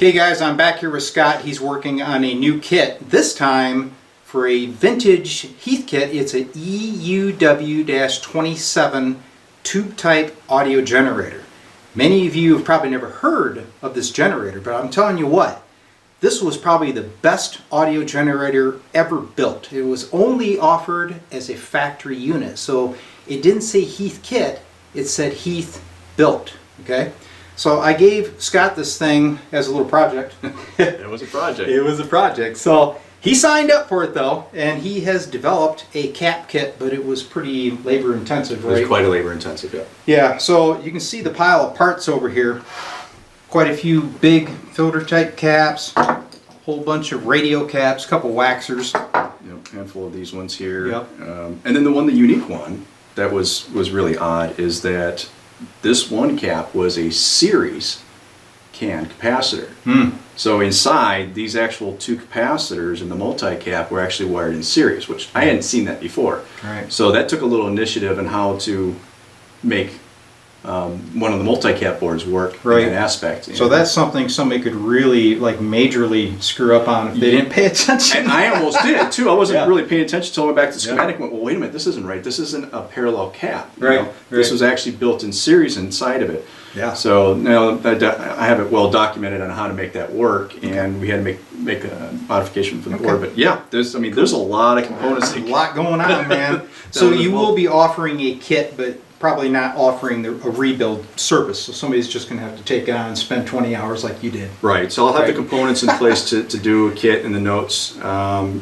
Hey guys, I'm back here with Scott. He's working on a new kit, this time for a vintage Heathkit. It's an EUW-27 tube type audio generator. Many of you have probably never heard of this generator, but I'm telling you what, this was probably the best audio generator ever built. It was only offered as a factory unit, so it didn't say Heathkit, it said Heath built. Okay? So I gave Scott this thing as a little project. It was a project. It was a project. So he signed up for it though, and he has developed a cap kit, but it was pretty labor intensive, right? It was quite a labor intensive, yeah. Yeah, so you can see the pile of parts over here. Quite a few big filter type caps, a whole bunch of radio caps, a couple waxers. Yep, handful of these ones here. Yep. And then the unique one that was really odd is that this one cap was a series can capacitor. So inside, these actual two capacitors in the multi-cap were actually wired in series, which I hadn't seen that before. Right. So that took a little initiative in how to make one of the multi-cap boards work Right. in that aspect. So that's something somebody could really, like, majorly screw up on if they didn't pay attention. And I almost did too. I wasn't Yeah. really paying attention until I went back to the schematic Yeah. and went, well, wait a minute, this isn't right. This isn't a parallel cap. you Right, know? This right. was actually built in series inside of it. Yeah. So now I have it well documented on how to make that work, and we had to make a modification for the board. But yeah, there's a lot of components. There's a lot going on, man. So you will be offering a kit, but probably not offering a rebuild service. So somebody's just going to have to take it on and spend 20 hours like you did. Right, so I'll have the Right. components in place to do a kit in the notes.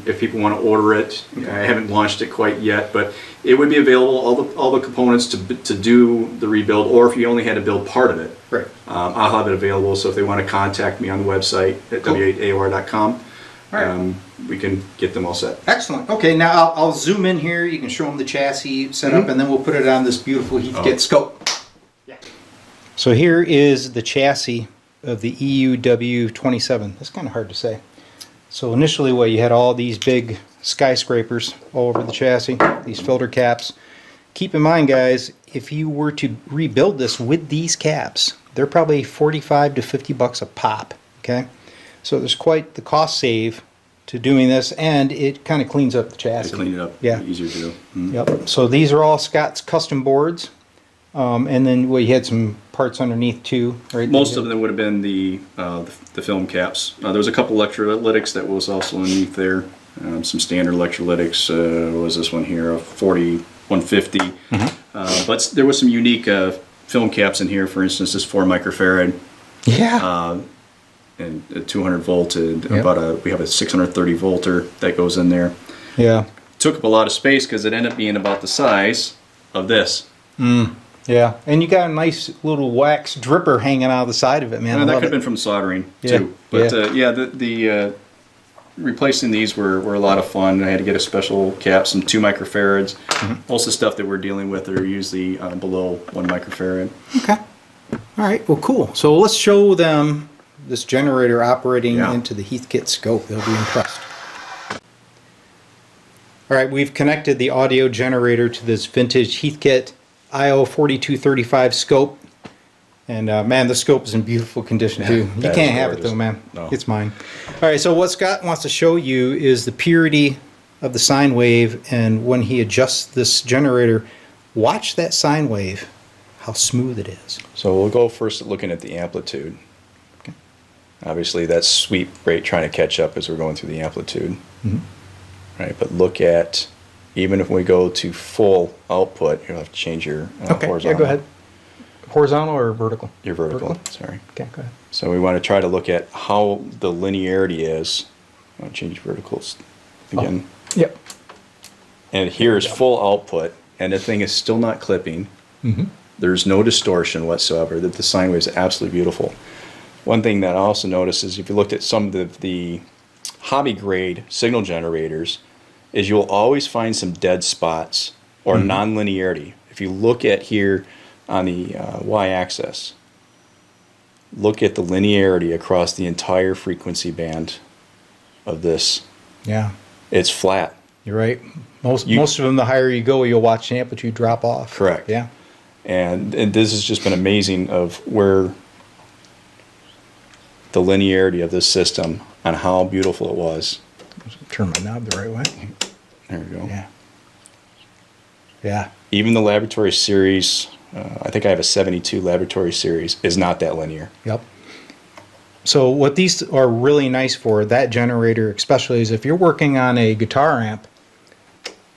If people want to order it, I haven't launched it quite yet, but it would be available, all the components to do the rebuild, or if you only had to build part of it. Right. I'll have it available, so if they want to contact me on the website at Cool. W8AOR.com, All right. we can get them all set. Excellent. Okay, now I'll zoom in here. You can show them the chassis setup, and then we'll put it on this beautiful Heathkit scope. Yeah. So here is the chassis of the EUW-27. That's kind of hard to say. So initially, you had all these big skyscrapers all over the chassis, these filter caps. Keep in mind, guys, if you were to rebuild this with these caps, they're probably 45 to 50 bucks a pop. Okay, so there's quite the cost save to doing this, and it kind of cleans up the chassis. To clean it up, Yeah. easier to do. Mhm. Yep. So these are all Scott's custom boards, and then you had some parts underneath too, right? Most of them would have been the film caps. There was a couple electrolytics that was also underneath there. Some standard electrolytics. What was this one here? A 4150. But there was some unique film caps in here. For instance, this 4 microfarad. Yeah. And a 200 volt. And Yep. we have a 630 volter that goes in there. Yeah. Took up a lot of space because it ended up being about the size of this. Yeah. And you got a nice little wax dripper hanging out of the side of it, man. And I that love could have it. been from soldering Yeah, too. But yeah. the replacing these were a lot of fun. I had to get a special cap, some 2 microfarads. Most of the stuff that we're dealing with are usually below 1 microfarad. Okay. All right. Well, cool. So let's show them this generator operating Yeah. into the Heathkit scope. They'll be impressed. All right. We've connected the audio generator to this vintage Heathkit IO4235 scope. And man, the scope is in beautiful condition too. You that can't is have it gorgeous. though, man. No. It's mine. All right. So what Scott wants to show you is the purity of the sine wave, and when he adjusts this generator, watch that sine wave, how smooth it is. So we'll go first at looking at the amplitude. Okay. Obviously that's sweep rate trying to catch up as we're going through the amplitude. Mhm. Right, but look at, even if we go to full output, you'll have to change your Okay. horizontal. Yeah. Go ahead. Horizontal or vertical? Your vertical, sorry. Okay, go ahead. So we want to try to look at how the linearity is. I'll change verticals again. Yep. And here's full output, and the thing is still not clipping. There's no distortion whatsoever. The sine wave is absolutely beautiful. One thing that I also noticed is if you looked at some of the hobby grade signal generators, is you'll always find some dead spots or non-linearity. If you look at here on the y-axis, look at the linearity across the entire frequency band of this. Yeah, It's flat. you're right. Most of them, the higher you go, you'll watch the amplitude drop off. Correct. Yeah. And this has just been amazing of where the linearity of this system on how beautiful it was. Turn my knob the right way. There we go. Yeah. Yeah. Even the laboratory series, I think I have a 72 laboratory series, is not that linear. Yep. So what these are really nice for, that generator especially, is if you're working on a guitar amp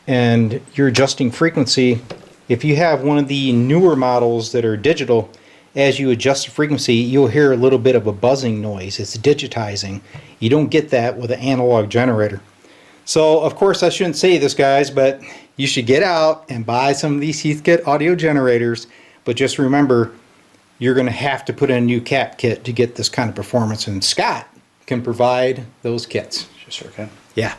and you're adjusting frequency, if you have one of the newer models that are digital, as you adjust the frequency, you'll hear a little bit of a buzzing noise. It's digitizing. You don't get that with an analog generator. So, of course, I shouldn't say this, guys, but you should get out and buy some of these Heathkit audio generators. But just remember, you're going to have to put in a new cap kit to get this kind of performance. And Scott can provide those kits. Sure can. Yeah.